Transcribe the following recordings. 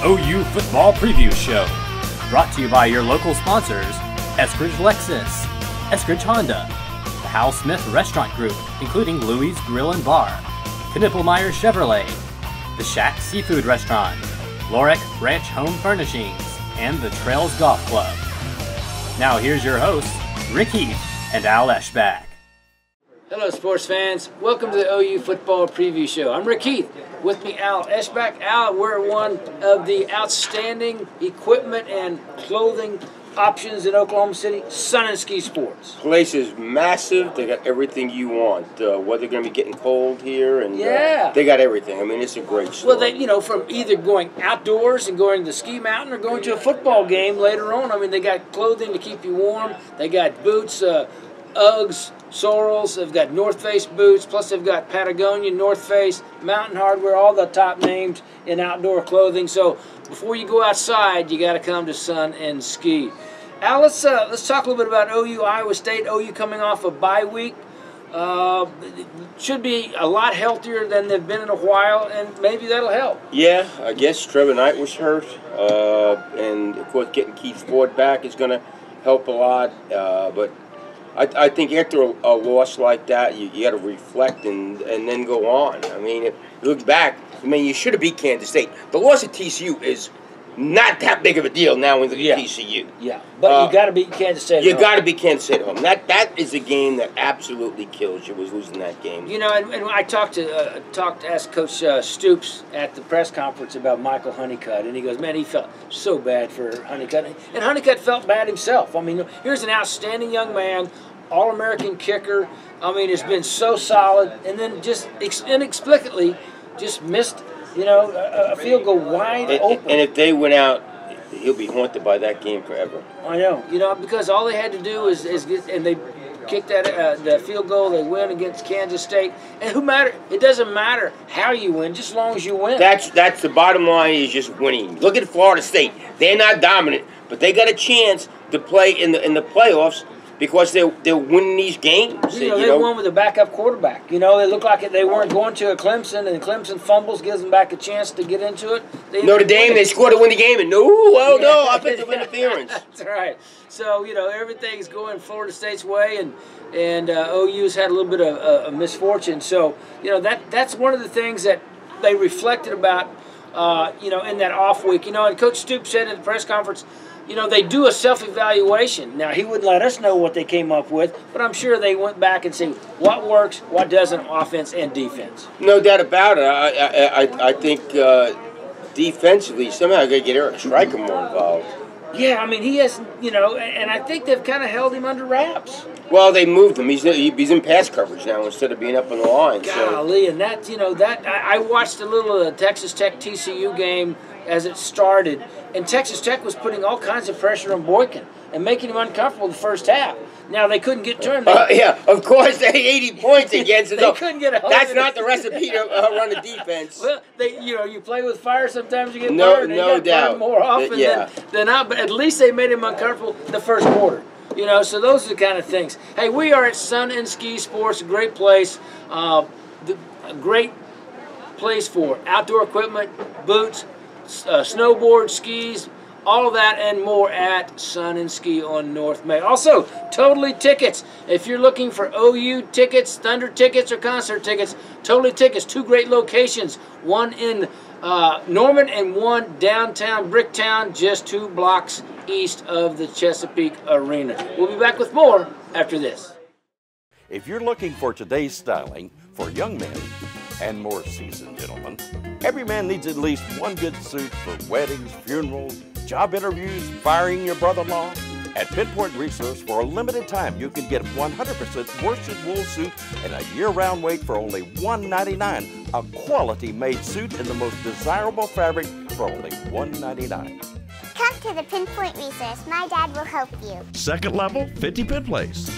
OU Football Preview Show. Brought to you by your local sponsors, Eskridge Lexus, Eskridge Honda, the Hal Smith Restaurant Group, including Louie's Grill and Bar, Knippelmeyer Chevrolet, the Shack Seafood Restaurant, Lorek Ranch Home Furnishings, and the Trails Golf Club. Now here's your hosts, Rick Heath and Al Eschbach. Hello, sports fans. Welcome to the OU Football Preview Show. I'm Rick Heath. With me, Al Eschbach. Al, we're one of the outstanding equipment and clothing options in Oklahoma City, Sun and Ski Sports. Place is massive. They got everything you want. Weather going to be getting cold here, and they got everything. I mean, it's a great store. Well, from either going outdoors and going to the ski mountain or going to a football game later on. I mean, they got clothing to keep you warm. They got boots, Uggs, Sorels. They've got North Face boots. Plus, they've got Patagonia, North Face, Mountain Hardwear, all the top names in outdoor clothing. So before you go outside, you got to come to Sun and Ski. Al, let's talk a little bit about OU Iowa State. OU coming off a bye week. Should be a lot healthier than they've been in a while, and maybe that'll help. Yeah, I guess Trevor Knight was hurt, and of course getting Keith Ford back is going to help a lot. But I think after a loss like that, you got to reflect and then go on. I mean, if you look back, you should have beat Kansas State. The loss at TCU is not that big of a deal now when you look at TCU. Yeah, but you got to beat Kansas State. You got to beat Kansas State at home. That is a game that absolutely kills you. Was losing that game. And I asked Coach Stoops at the press conference about Michael Honeycutt, and he goes, "Man, he felt so bad for Honeycutt, and Honeycutt felt bad himself. I mean, here's an outstanding young man, All-American kicker. I mean, it's been so solid, and then just inexplicably just missed." A field goal wide open. And if they went out, he'll be haunted by that game forever. I know. Because all they had to do is get, and they kicked that the field goal. They win against Kansas State, and it doesn't matter how you win, just as long as you win. That's the bottom line, is just winning. Look at Florida State; they're not dominant, but they got a chance to play in the playoffs. Because they're winning these games. They won with a backup quarterback. They looked like they weren't going to a Clemson, and Clemson fumbles, gives them back a chance to get into it. Notre Dame, they scored to win the game, and no, offensive interference. That's right. So, everything's going Florida State's way, and OU's had a little bit of misfortune. So, that's one of the things that they reflected about, in that off week. And Coach Stoops said at the press conference, they do a self-evaluation. Now, he wouldn't let us know what they came up with, but I'm sure they went back and see what works, what doesn't, offense and defense. No doubt about it. I think defensively, somehow I got to get Eric Stryker more involved. Yeah, he has, and I think they've kind of held him under wraps. Well, they moved him. He's in pass coverage now instead of being up on the line. Golly, and I watched a little Texas Tech TCU game as it started, and Texas Tech was putting all kinds of pressure on Boykin and making him uncomfortable the first half. Now, they couldn't get turned. Yeah, of course, they had 80 points against it. They couldn't get a hold That's of it. not the recipe to run a defense. Well, you play with fire, sometimes you get burned. No doubt. More often than not, but at least they made him uncomfortable the first quarter. So those are the kind of things. Hey, we are at Sun and Ski Sports, a great place. A great place for outdoor equipment, boots, snowboard, skis, all of that and more at Sun and Ski on North May. Also, Totally Tickets. If you're looking for OU tickets, Thunder tickets, or concert tickets, Totally Tickets. 2 great locations. One in Norman and one downtown Bricktown, just 2 blocks east of the Chesapeake Arena. We'll be back with more after this. If you're looking for today's styling for young men and more seasoned gentlemen, every man needs at least one good suit for weddings, funerals, job interviews, firing your brother-in-law. At Pinpoint Resource, for a limited time, you can get a 100% worsted wool suit and a year-round weight for only $199. A quality-made suit in the most desirable fabric for only $199. Come to the Pinpoint Resource. My dad will help you. Second level, 50 Penn Place.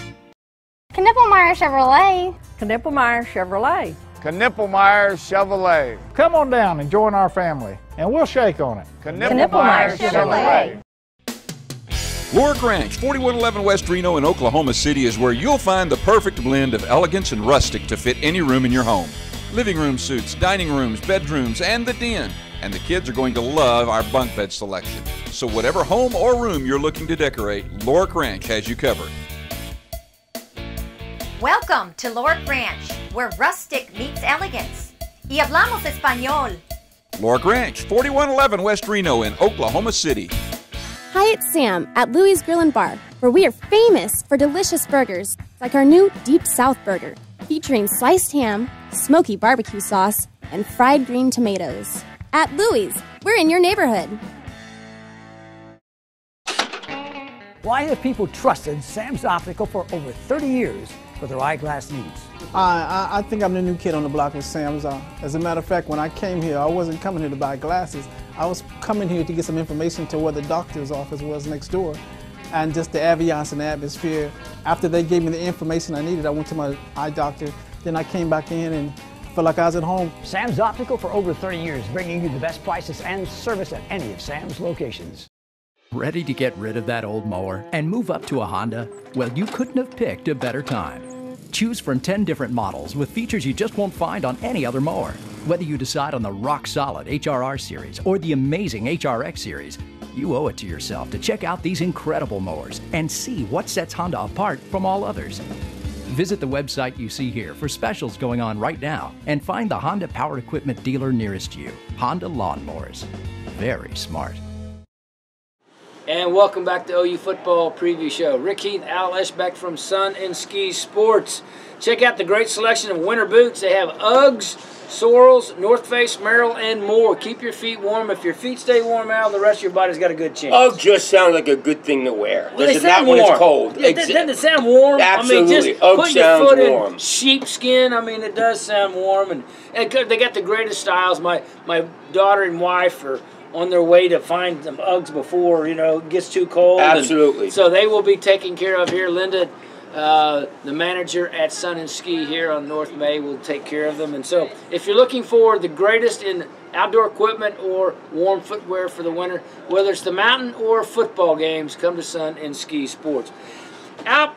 Knippelmeyer Chevrolet. Knippelmeyer Chevrolet. Knippelmeyer Chevrolet. Come on down and join our family, and we'll shake on it. Knippelmeyer Chevrolet. Lorek Ranch, 4111 West Reno in Oklahoma City is where you'll find the perfect blend of elegance and rustic to fit any room in your home. Living room suites, dining rooms, bedrooms, and the den. And the kids are going to love our bunk bed selection. So whatever home or room you're looking to decorate, Lork Ranch has you covered. Welcome to Lork Ranch, where rustic meets elegance. Y hablamos español. Lork Ranch, 4111 West Reno in Oklahoma City. Hi, it's Sam at Louie's Grill and Bar, where we are famous for delicious burgers, like our new Deep South Burger, featuring sliced ham, smoky barbecue sauce, and fried green tomatoes. At Louie's, we're in your neighborhood. Why have people trusted Sam's Optical for over 30 years for their eyeglass needs? I think I'm the new kid on the block with Sam's. As a matter of fact, when I came here, I wasn't coming here to buy glasses. I was coming here to get some information to where the doctor's office was next door, and just the ambiance and the atmosphere. After they gave me the information I needed, I went to my eye doctor. Then I came back in and felt like I was at home. Sam's Optical for over 30 years, bringing you the best prices and service at any of Sam's locations. Ready to get rid of that old mower and move up to a Honda? Well, you couldn't have picked a better time. Choose from 10 different models with features you just won't find on any other mower. Whether you decide on the rock-solid HRR series or the amazing HRX series, you owe it to yourself to check out these incredible mowers and see what sets Honda apart from all others. Visit the website you see here for specials going on right now and find the Honda power equipment dealer nearest you. Honda Lawnmowers. Very smart. And welcome back to OU Football Preview Show. Rick Heath, Al Eschbeck from Sun and Ski Sports. Check out the great selection of winter boots. They have Uggs, Sorels, North Face, Merrell, and more. Keep your feet warm. If your feet stay warm, Al, the rest of your body's got a good chance. Ugg just sounds like a good thing to wear. Well, Does it not when it's cold? Yeah, doesn't it sound warm? Absolutely. I mean, just Ugg put your sounds foot warm. in sheepskin. I mean, it does sound warm. And they got the greatest styles. My daughter and wife are on their way to find some Uggs before, it gets too cold. Absolutely. And so they will be taken care of here. Linda, the manager at Sun and Ski here on North May, will take care of them. And so if you're looking for the greatest in outdoor equipment or warm footwear for the winter, whether it's the mountain or football games, come to Sun and Ski Sports. Al,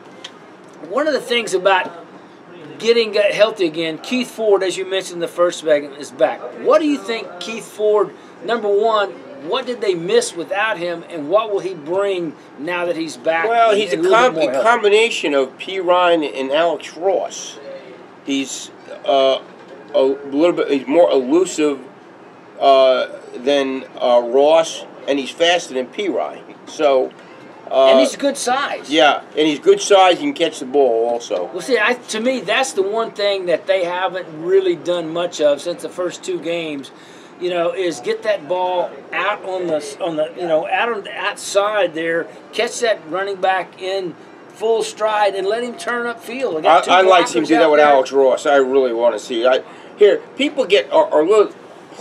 one of the things about getting healthy again, Keith Ford, as you mentioned in the first segment, is back. What do you think Keith Ford, number one, what did they miss without him, and what will he bring now that he's back? Well, he's a combination of P. Ryan and Alex Ross. He's a little bit. He's more elusive than Ross, and he's faster than P. Ryan. So. And he's good size. Yeah, and he's good size. He can catch the ball also. Well, see, to me, that's the one thing that they haven't really done much of since the first two games. Is get that ball out out on the outside there, catch that running back in full stride, and let him turn upfield. I'd like to see him do that with Alex Ross. I really want to see it. People are a little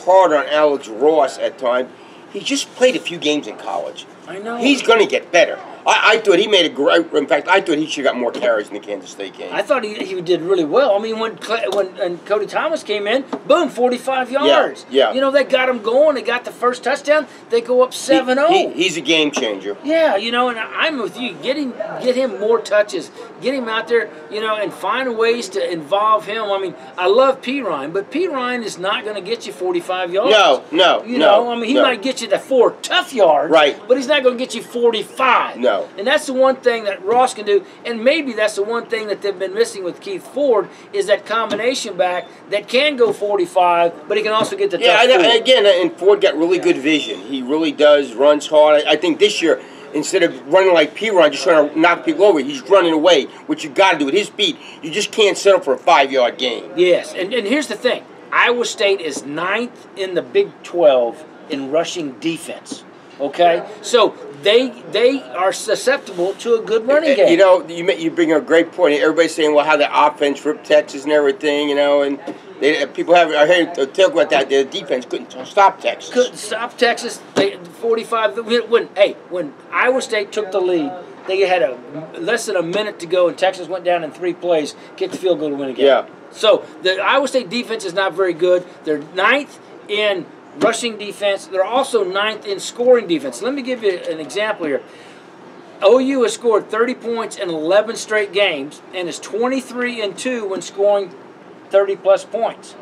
hard on Alex Ross at times. He just played a few games in college. I know. He's going to get better. I thought he made a great. In fact, I thought he should have got more carries in the Kansas State game. I thought he did really well. I mean, when Cody Thomas came in, boom, 45 yards. Yeah. They got him going. They got the first touchdown. They go up 7-0. He's a game changer. Yeah, and I'm with you. Get him more touches. Get him out there, and find ways to involve him. I mean, I love P. Ryan, but P. Ryan is not going to get you 45 yards. No. He might get you the 4 tough yards. Right. But he's not going to get you 45. No. And that's the one thing that Ross can do, and maybe that's the one thing that they've been missing with Keith Ford is that combination back that can go 45, but he can also get the tough four. Again, and Ford got really good vision. He really does, runs hard. I think this year, instead of running like P. Ryan, just trying to knock people over, he's running away, which you got to do at his speed. You just can't settle for a 5-yard gain. Yes, and here's the thing. Iowa State is 9th in the Big 12 in rushing defense. Okay, so they are susceptible to a good running game. You bring a great point. Everybody's saying, well, how the offense ripped Texas and everything, and people have. I heard talk about that. The defense couldn't stop Texas. Couldn't stop Texas. 45. When Iowa State took the lead, they had less than a minute to go, and Texas went down in 3 plays, kicked the field goal to win a game. Yeah. So the Iowa State defense is not very good. They're 9th in rushing defense. They're also 9th in scoring defense. Let me give you an example here. OU has scored 30 points in 11 straight games and is 23-2 when scoring 30-plus points.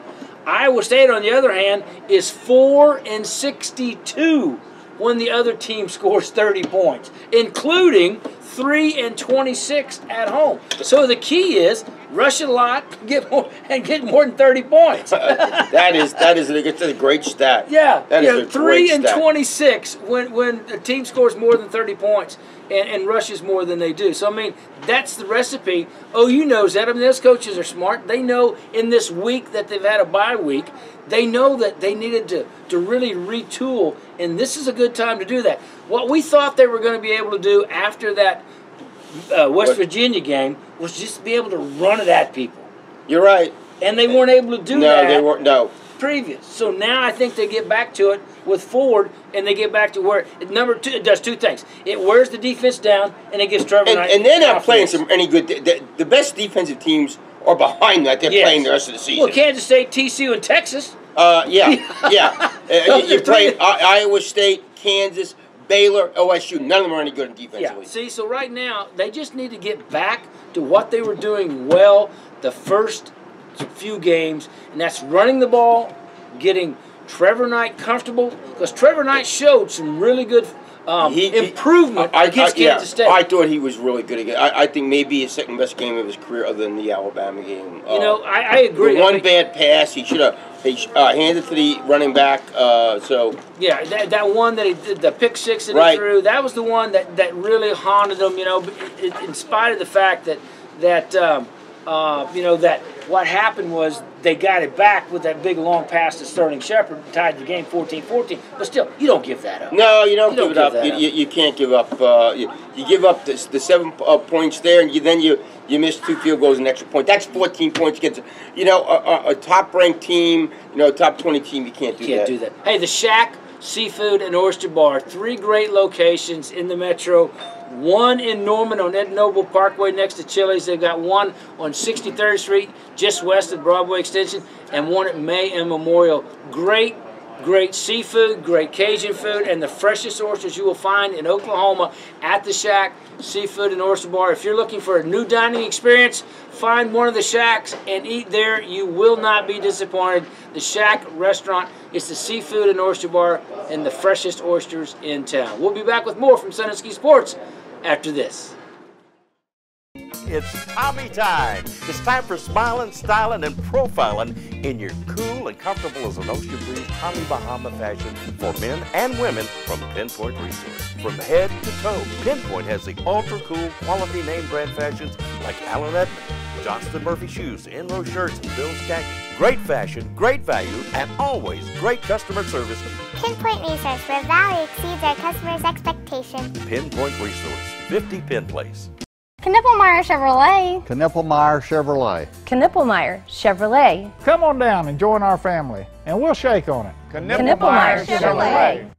Iowa State, on the other hand, is 4-62 when the other team scores 30 points, including 3-26 at home. So the key is rush a lot, get more than 30 points. that is a great stat. Yeah, that is a great stat. 3-26 when a team scores more than 30 points and rushes more than they do. So I mean, that's the recipe. OU knows that. I mean, those coaches are smart. They know in this week that they've had a bye week, they know that they needed to really retool, and this is a good time to do that. What we thought they were going to be able to do after that West Virginia game was just be able to run it at people. You're right. And they weren't able to do that. No, they weren't. No. Previous. So now I think they get back to it with Ford, and they get back to where number two. It does two things. It wears the defense down, and it gets Trevor Knight. And they're not playing any good. The best defensive teams are behind that. They're playing the rest of the season. Well, Kansas State, TCU, and Texas. Yeah. You play Iowa State, Kansas, Baylor, OSU. None of them are any good defensively. Yeah. See, so right now they just need to get back to what they were doing well the first few games, and that's running the ball, getting Trevor Knight comfortable, because Trevor Knight showed some really good improvement against Kansas State. I thought he was really good again. I think maybe his second best game of his career, other than the Alabama game. I agree. The one bad pass he should have handed to the running back. Yeah, that one that he did, the pick six that he threw, that was the one that really haunted him. In spite of the fact that what happened was they got it back with that big long pass to Sterling Shepard, tied the game 14-14. But still, you don't give that up. No, you don't give it up. You can't give up. You give up the 7 points there, and then you miss 2 field goals and extra point. That's 14 points against a top-ranked team, top 20 team. You can't do that. Hey, the Shack Seafood and Oyster Bar, 3 great locations in the metro. One in Norman on Ed Noble Parkway next to Chili's. They've got one on 63rd Street just west of Broadway Extension, and one at May and Memorial. Great seafood, great Cajun food, and the freshest oysters you will find in Oklahoma at the Shack Seafood and Oyster Bar. If you're looking for a new dining experience, find one of the Shacks and eat there. You will not be disappointed. The Shack Restaurant is the seafood and oyster bar and the freshest oysters in town. We'll be back with more from Sun and Ski Sports after this. It's Tommy time. It's time for smiling, styling, and profiling in your cool and comfortable as an ocean breeze Tommy Bahama fashion for men and women from Pinpoint Resource. From head to toe, Pinpoint has the ultra-cool quality name brand fashions like Allen Edmond, Johnston Murphy shoes, Enro shirts, and Bill's khakis. Great fashion, great value, and always great customer service. Pinpoint Resource, where value exceeds our customers' expectations. Pinpoint Resource, 50 Penn Place. Knippelmeyer Chevrolet. Knippelmeyer Chevrolet. Knippelmeyer Chevrolet. Come on down and join our family, and we'll shake on it. Knippelmeyer Chevrolet.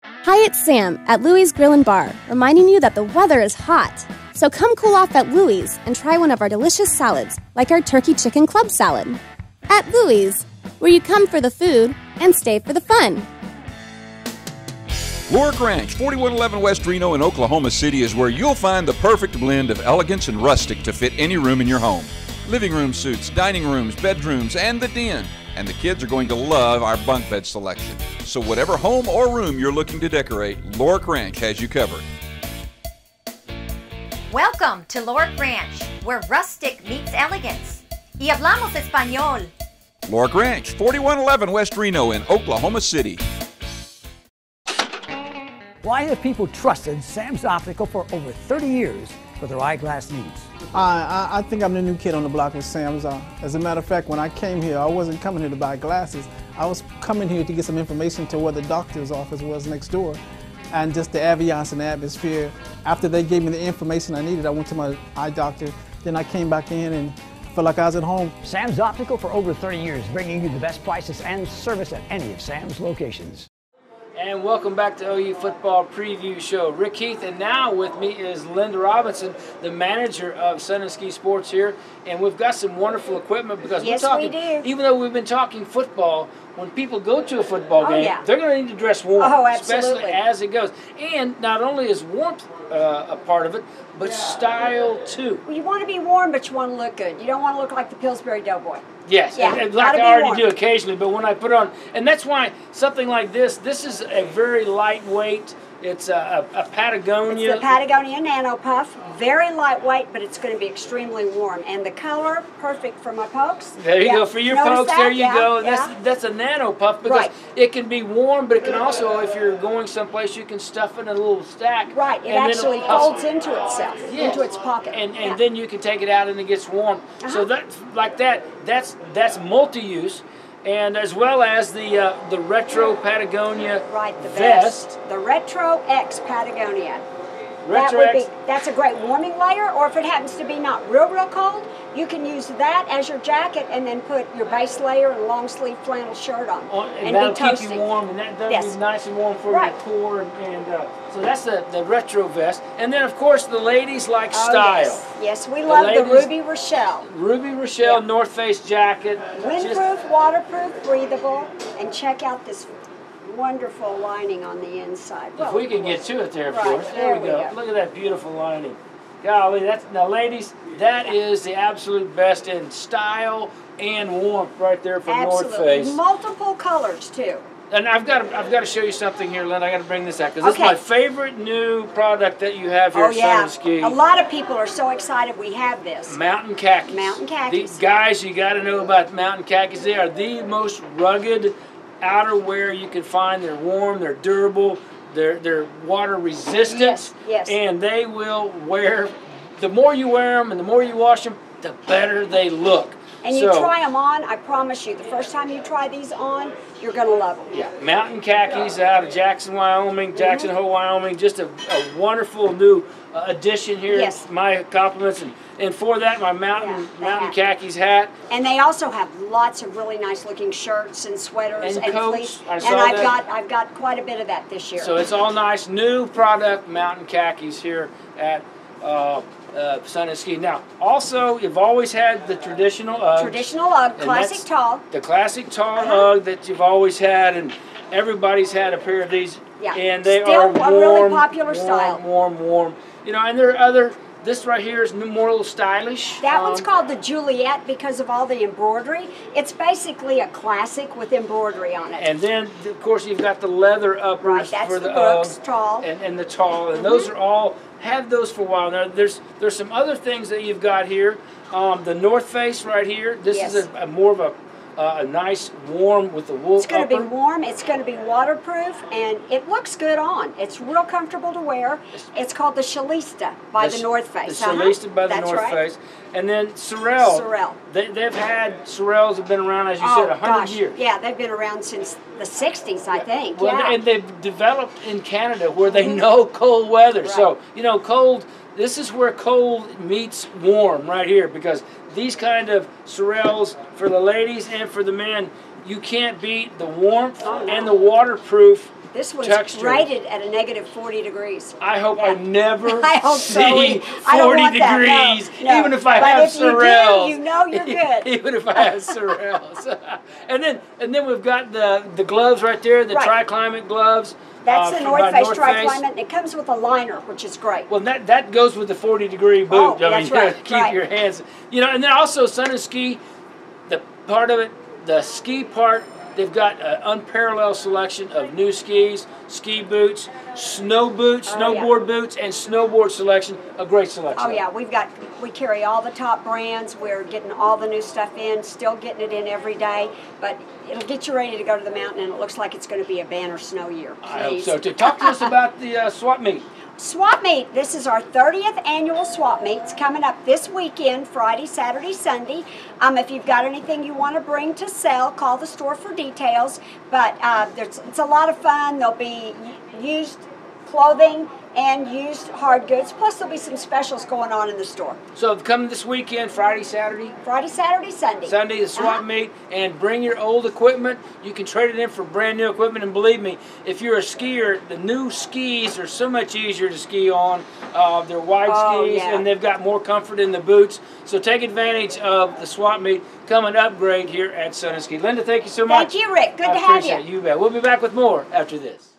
Hi, it's Sam at Louie's Grill and Bar, reminding you that the weather is hot. So come cool off at Louie's and try one of our delicious salads, like our turkey chicken club salad. At Louie's, where you come for the food and stay for the fun. Lorick Ranch, 4111 West Reno in Oklahoma City is where you'll find the perfect blend of elegance and rustic to fit any room in your home. Living room suites, dining rooms, bedrooms, and the den. And the kids are going to love our bunk bed selection. So whatever home or room you're looking to decorate, Lorick Ranch has you covered. Welcome to Lorick Ranch, where rustic meets elegance. Y hablamos español. Lorick Ranch, 4111 West Reno in Oklahoma City. Why have people trusted Sam's Optical for over 30 years for their eyeglass needs? I think I'm the new kid on the block with Sam's. As a matter of fact, when I came here, I wasn't coming here to buy glasses. I was coming here to get some information to where the doctor's office was next door, and just the ambiance and the atmosphere. After they gave me the information I needed, I went to my eye doctor. Then I came back in and felt like I was at home. Sam's Optical for over 30 years, bringing you the best prices and service at any of Sam's locations. And welcome back to OU Football Preview Show. Rick Heath, and now with me is Linda Robinson, the manager of Sun and Ski Sports here. And we've got some wonderful equipment because yes, we're talking, we do. Even though we've been talking football, when people go to a football game, yeah. they're going to need to dress warm, Oh, especially absolutely. as it goes. And not only is warmth a part of it, but style too. Well, you want to be warm, but you want to look good. You don't want to look like the Pillsbury Doughboy. Yes, Yeah, and like gotta I already be warm. do occasionally, but when I put on, and that's why something like this is a very lightweight. It's a Patagonia. It's the Patagonia Nano Puff. Very lightweight, but it's going to be extremely warm. And the color, perfect for my pokes. There you Yeah. go for your Notice pokes. that? There you Yeah, go. yeah. That's a nano puff because Right. it can be warm, but it can also, if you're going someplace, you can stuff it in a little stack. Right. It and then actually it'll puff. folds into itself, Yes. into its pocket. And Yeah. then you can take it out and it gets warm. So that like that. That's multi-use, and as well as the retro Patagonia Right, the vest. vest. The Retro X Patagonia. Retro that would X. be, that's a great warming layer, or if it happens to be not real cold, you can use that as your jacket and then put your base layer and long sleeve flannel shirt on. And that'll be keep toasty. you warm, and that'll Yes. be nice and warm for Right. your core. And so that's the retro vest. And then, of course, the ladies like Oh, style. Yes. Yes, we love the ladies- Ruby Rochelle. Ruby Rochelle North Face jacket. Windproof, waterproof, breathable, and check out this wonderful lining on the inside. If we can get to it there, of Right, course. There we go. Look at that beautiful lining. Golly, now, ladies, that is the absolute best in style and warmth right there from North Absolutely. Face. Multiple colors, too. And I've got to show you something here, Lynn. I got to bring this out because this is Okay. my favorite new product that you have here Oh, at yeah. Sun and Ski. A lot of people are so excited we have this. Mountain khakis. Mountain khakis. These guys, you got to know about mountain khakis. They are the most rugged outerwear you can find. They're warm, they're durable, they're water resistant, Yes, yes. and they will wear. The more you wear them and the more you wash them, the better they look. And you try them on, I promise you, the first time you try these on, you're going to love them. Yeah, mountain khakis out of Jackson, Wyoming, Jackson Hole, Wyoming. Just a wonderful new addition here. Yes. My compliments, and for that, my mountain khakis hat. And they also have lots of really nice looking shirts and sweaters And and coats. fleece. I And saw I've got quite a bit of that this year. So it's all nice, new product, mountain khakis here at Sun and Ski. Now, also, you've always had the traditional Uggs. Traditional Ugg, and classic that's tall. The classic tall Ugg that you've always had, and everybody's had a pair of these. Yeah. And they Still are a warm, really popular warm, style. warm. You know, and there are other. This right here is more a little stylish. That one's called the Juliet because of all the embroidery. It's basically a classic with embroidery on it. And then, of course, you've got the leather uppers Right, that's for the the Brooks Ugg tall. and the tall, and those are all had those for a while. Now there's some other things that you've got here. The North Face right here. This Yes. is a more of a nice warm with the wool. It's going to be upper. warm, it's going to be waterproof, and it looks good on. It's real comfortable to wear. It's called the Shalista by the North Face. The Shalista by the That's North right. Face. And then Sorel. Sorel. They've had, Sorels have been around, as you said, 100 gosh. years. Yeah, they've been around since the 60s, I think. Well, yeah. and they've developed in Canada where they know cold weather. Right. So, you know, cold, this is where cold meets warm right here, because these kind of Sorels for the ladies and for the men, you can't beat the warmth and the waterproof This one's texture. rated at a negative 40 degrees. I hope I never I hope see so. I don't 40 want that, no, degrees, no. even if I But have if you do, Sorels. you know you're good. Even if I have Sorels. and then we've got the gloves right there, the Right. Tri-Climate gloves. That's the from North by Face North Tri-Climate, and it comes with a liner, which is great. Well, that goes with the 40-degree boot. Oh, I mean, that's you know, right, to keep right. your hands. You know, and then also Sun and Ski, the part of it, the ski part, they've got an unparalleled selection of new skis, ski boots, snow boots, snowboard boots, and snowboard selection. A great selection. Oh yeah, we carry all the top brands. We're getting all the new stuff in, still getting it in every day, but it'll get you ready to go to the mountain, and it looks like it's going to be a banner snow year. Please. I hope so. To talk to us about the swap meet. Swap Meet. This is our 30th annual Swap Meet. It's coming up this weekend, Friday, Saturday, Sunday. If you've got anything you want to bring to sell, call the store for details. But it's a lot of fun. There'll be used clothing, and used hard goods. Plus, there'll be some specials going on in the store. So come this weekend, Friday, Saturday? Friday, Saturday, Sunday. Sunday, the swap meet, and bring your old equipment. You can trade it in for brand new equipment, and believe me, if you're a skier, the new skis are so much easier to ski on. They're wide skis, and they've got more comfort in the boots. So take advantage of the swap meet. Come and upgrade here at Sun and Ski. Linda, thank you so much. Thank you, Rick. Good to have you. I appreciate it. You bet. We'll be back with more after this.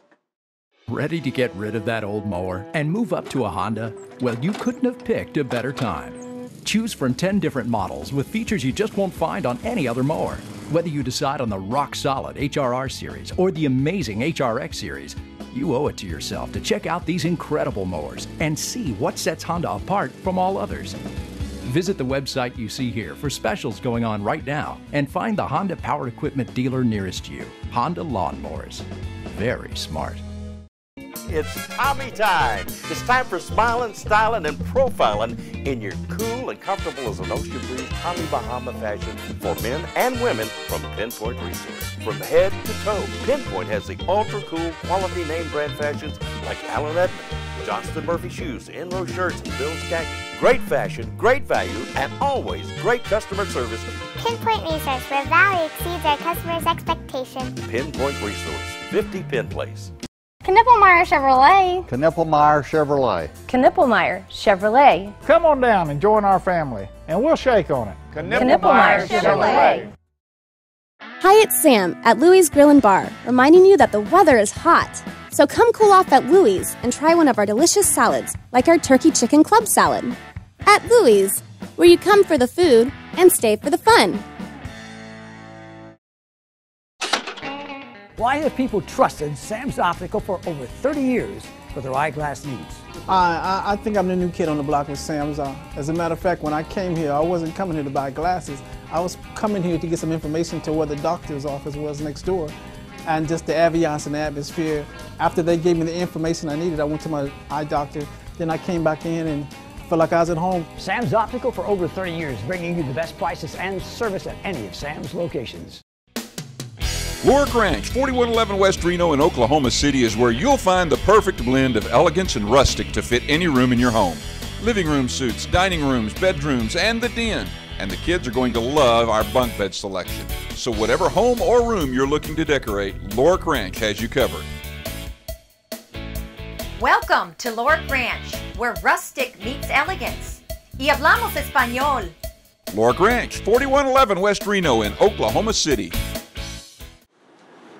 Ready to get rid of that old mower and move up to a Honda? Well, you couldn't have picked a better time. Choose from 10 different models with features you just won't find on any other mower. Whether you decide on the rock-solid HRR series or the amazing HRX series, you owe it to yourself to check out these incredible mowers and see what sets Honda apart from all others. Visit the website you see here for specials going on right now and find the Honda Power Equipment dealer nearest you. Honda Lawnmowers. Very smart. It's Tommy time. It's time for smiling, styling, and profiling in your cool and comfortable as an ocean breeze Tommy Bahama fashion for men and women from Pinpoint Resource. From head to toe, Pinpoint has the ultra-cool quality name brand fashions like Allen Edmond, Johnston Murphy shoes, Enro shirts, and Bill's khaki. Great fashion, great value, and always great customer service. Pinpoint Resource, where value exceeds our customers' expectations. Pinpoint Resource, 50 Penn Place. Knippelmeyer Chevrolet. Knippelmeyer Chevrolet. Knippelmeyer Chevrolet. Come on down and join our family, and we'll shake on it. Knippelmeyer Chevrolet. Hi, it's Sam at Louie's Grill and Bar, reminding you that the weather is hot. So come cool off at Louie's and try one of our delicious salads, like our turkey chicken club salad. At Louie's, where you come for the food and stay for the fun. Why have people trusted Sam's Optical for over 30 years for their eyeglass needs? I think I'm the new kid on the block with Sam's. As a matter of fact, when I came here, I wasn't coming here to buy glasses. I was coming here to get some information to where the doctor's office was next door, and just the ambiance and the atmosphere. After they gave me the information I needed, I went to my eye doctor. Then I came back in and felt like I was at home. Sam's Optical for over 30 years, bringing you the best prices and service at any of Sam's locations. Lorick Ranch, 4111 West Reno in Oklahoma City is where you'll find the perfect blend of elegance and rustic to fit any room in your home. Living room suites, dining rooms, bedrooms, and the den. And the kids are going to love our bunk bed selection. So whatever home or room you're looking to decorate, Lorick Ranch has you covered. Welcome to Lorick Ranch, where rustic meets elegance. Y hablamos español. Lorick Ranch, 4111 West Reno in Oklahoma City.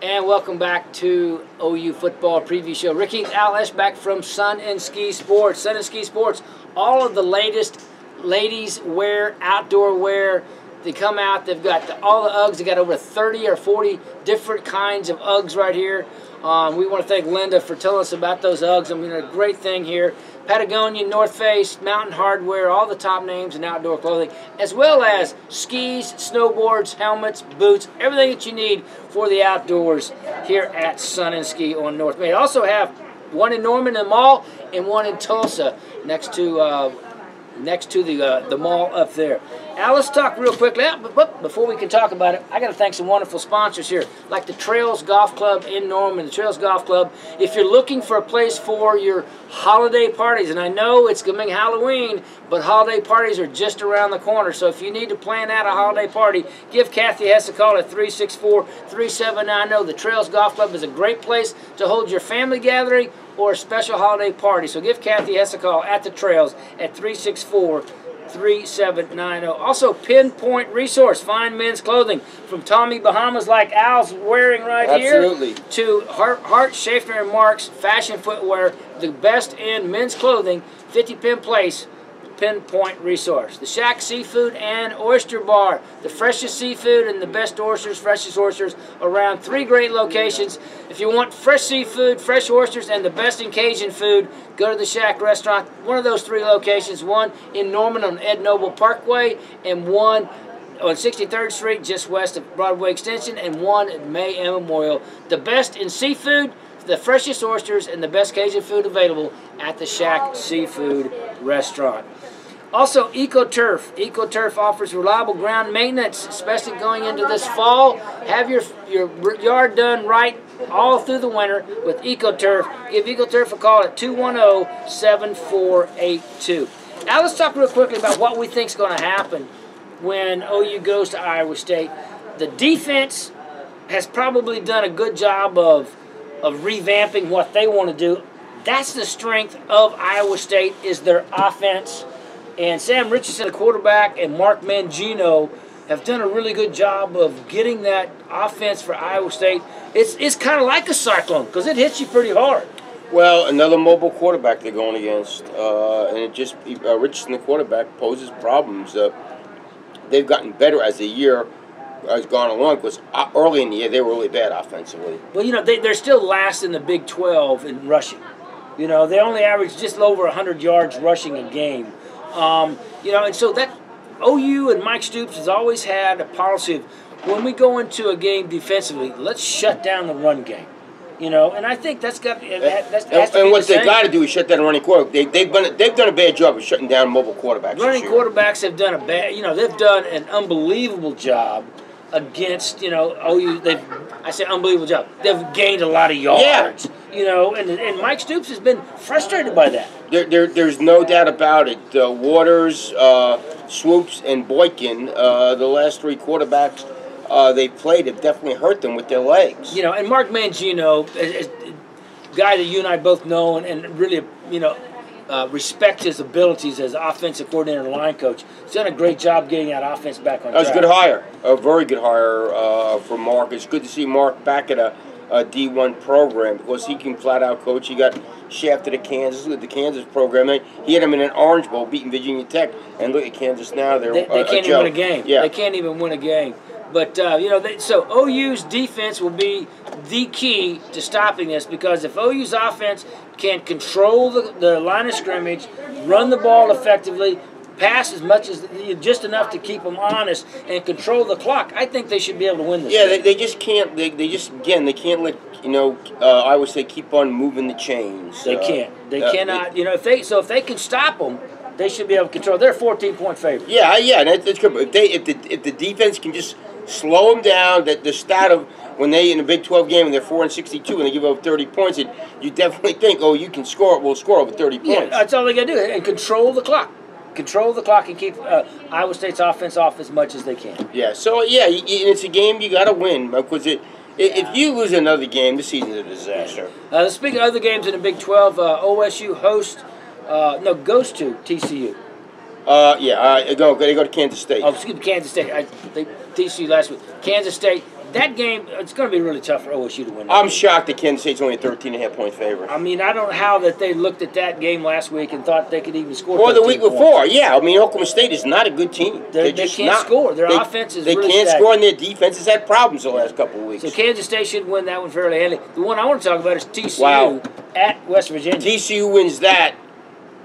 And welcome back to OU Football Preview Show. Ricky Alice back from Sun and Ski Sports. Sun and Ski Sports, all of the latest ladies wear, outdoor wear. They come out, they've got all the Uggs. They got over 30 or 40 different kinds of Uggs right here. We want to thank Linda for telling us about those Uggs. I mean, a great thing here. Patagonia, North Face, Mountain Hardwear, all the top names in outdoor clothing, as well as skis, snowboards, helmets, boots, everything that you need for the outdoors here at Sun and Ski on North Main. Also have one in Norman in the mall and one in Tulsa next to the mall up there. Now let's talk real quickly, but before we can talk about it, I got to thank some wonderful sponsors here, like the Trails Golf Club in Norman. The Trails Golf Club, if you're looking for a place for your holiday parties, and I know it's coming Halloween, but holiday parties are just around the corner, so if you need to plan out a holiday party, give Kathy Hess a call at 364-3790. The Trails Golf Club is a great place to hold your family gathering or a special holiday party. So give Kathy Hess a call at the Trails at 364-3790. Also, Pinpoint Resource, fine men's clothing from Tommy Bahamas like Al's wearing right here to Hart, Schaefer, and Mark's fashion footwear, the best in men's clothing, 50 Penn Place. Pinpoint Resource. The Shack Seafood and Oyster Bar, the freshest seafood and the best oysters, freshest oysters around 3 great locations. If you want fresh seafood, fresh oysters, and the best in Cajun food, go to the Shack Restaurant. One of those 3 locations, one in Norman on Ed Noble Parkway, and one on 63rd Street just west of Broadway Extension, and one at May and Memorial. The best in seafood, the freshest oysters, and the best Cajun food available at the Shack Seafood Restaurant. Also, EcoTurf. EcoTurf offers reliable ground maintenance, especially going into this fall. Have your yard done right all through the winter with EcoTurf. Give EcoTurf a call at 210-7482. Now let's talk real quickly about what we think is going to happen when OU goes to Iowa State. The defense has probably done a good job of revamping what they want to do. That's the strength of Iowa State, is their offense. And Sam Richardson, the quarterback, and Mark Mangino have done a really good job of getting that offense for Iowa State. It's kind of like a cyclone because it hits you pretty hard. Well, another mobile quarterback they're going against, and it just Richardson, the quarterback, poses problems. They've gotten better as the year has gone along, because early in the year they were really bad offensively. Well, you know, they're still last in the Big 12 in rushing. You know, they only average just over 100 yards rushing a game. You know, and so that OU and Mike Stoops has always had a policy of, when we go into a game defensively, let's shut down the run game. You know, and I think that's got that's and what they got to do is shut down running quarterback. They've done a bad job of shutting down mobile quarterbacks. Running quarterbacks have done they've done an unbelievable job against, you know, OU. I say unbelievable job. They've gained a lot of yards. Yeah. You know, and Mike Stoops has been frustrated by that. There's no doubt about it. Waters, Swoops, and Boykin, the last three quarterbacks they played, have definitely hurt them with their legs. You know, and Mark Mangino, a guy that you and I both know and really, you know, respect his abilities as offensive coordinator and line coach. He's done a great job getting that offense back on track. That was a good hire, a very good hire for Mark. It's good to see Mark back at a D1 program, because he can flat out coach. He got shafted at Kansas with the Kansas program. He had him in an Orange Bowl, beating Virginia Tech, and look at Kansas now. They can't even win a game. Yeah. They can't even win a game. But, you know, so OU's defense will be the key to stopping this, because if OU's offense can control the line of scrimmage, run the ball effectively, pass as much as just enough to keep them honest, and control the clock, I think they should be able to win this. Yeah, they just can't. They can't let, you know, I would say, keep on moving the chains. They can't. They cannot. You know, if they can stop them, they should be able to control. They're a 14-point favorite. Yeah, that's good. But if the defense can just slow them down, the stat of when they in a Big 12 game and they're 4-62 and they give up 30 points, and you definitely think, oh, you can score. We'll score over 30 points. Yeah, that's all they got to do, and control the clock. Control the clock and keep Iowa State's offense off as much as they can. Yeah, so, yeah, it's a game you got to win, because if you lose another game, this season's a disaster. Speaking of other games in the Big 12, OSU goes to TCU. They go to Kansas State. Oh, excuse me, Kansas State. They TCU last week. Kansas State. That game, it's going to be really tough for OSU to win. I'm shocked that Kansas State's only a 13.5-point favorite. I mean, I don't know how that they looked at that game last week and thought they could even score. Or the week before, yeah. I mean, Oklahoma State is not a good team. They can't score. Their offense is really can't stagnant. score, and their defense has had problems the last couple of weeks. So Kansas State should win that one fairly handily. The one I want to talk about is TCU at West Virginia. TCU wins that.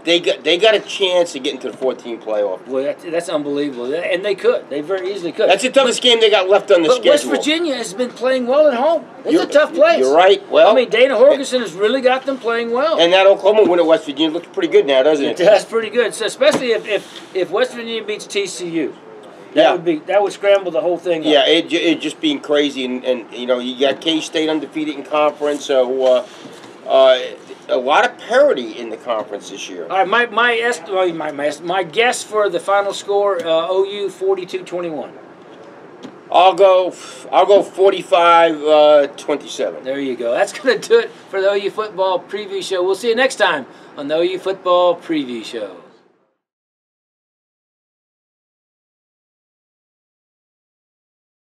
They got a chance to get into the 14 playoff. Well, that's unbelievable, and they could. They very easily could. That's the toughest game they got left on the schedule. West Virginia has been playing well at home. It's a tough place. You're right. Well, I mean, Dana Horgenson has really got them playing well. And that Oklahoma win at West Virginia looks pretty good now, doesn't it? That's pretty good. So especially if West Virginia beats TCU, that would scramble the whole thing up. Yeah, it just being crazy, and you know, you got K-State undefeated in conference, so. A lot of parity in the conference this year. All right, my guess for the final score, OU 42-21. I'll go 45-27. There you go. That's going to do it for the OU Football Preview Show. We'll see you next time on the OU Football Preview Show.